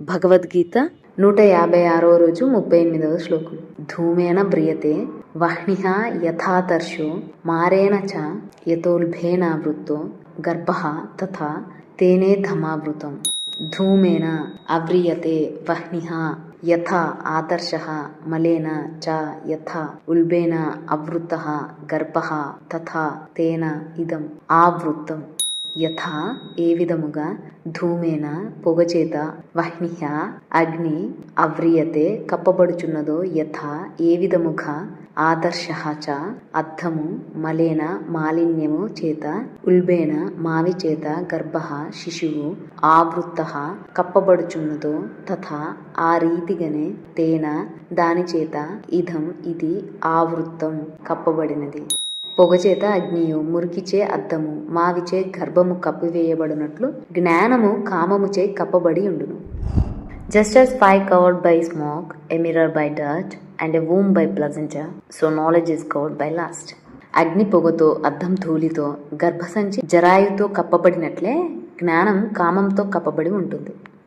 భగవద్గీత 156వ రోజు 38వ శ్లోకం. ధూమేన బ్రియతే వహ్నిః యథాదర్శో మారేణ చ యతోల్బేనావృతో గర్భః తథా తేనేధమావృతం. ధూమేన అవ్రియతే వహ్నిః యథా ఆదర్శః మలేన చ యథా ఉల్బేన అవృతః గర్భః తథా తేన ఇదం ఆవృతం. యథా ఏ విధముగా ధూమేన పొగచేత వహ్నిః అగ్ని అవ్రియతే కప్పబడుచున్నదో యథా ఏ విధముగా ఆదర్శః చ అద్దము మలేన మాలిన్యము చేత ఉల్బేన మావి చేత గర్భః శిశువు ఆవృత్తః కప్పబడుచున్నదో తథా ఆ రీతిగానే తేన దాని చేత ఇదం ఇది ఆవృత్తం కప్పబడినది. పొగచేత అగ్నియు మురికిచే అద్దము మావిచే గర్భము కప్పివేయబడినట్లు జ్ఞానము కామముచే కప్పబడి ఉండును. Just as fire covered by smoke, a mirror by dirt, and a womb by placenta, so knowledge is covered by lust. అగ్ని పొగతో అద్దం ధూళితో గర్భసంచి జరాయుతో కప్పబడినట్లే జ్ఞానం కామంతో కప్పబడి ఉంటుంది.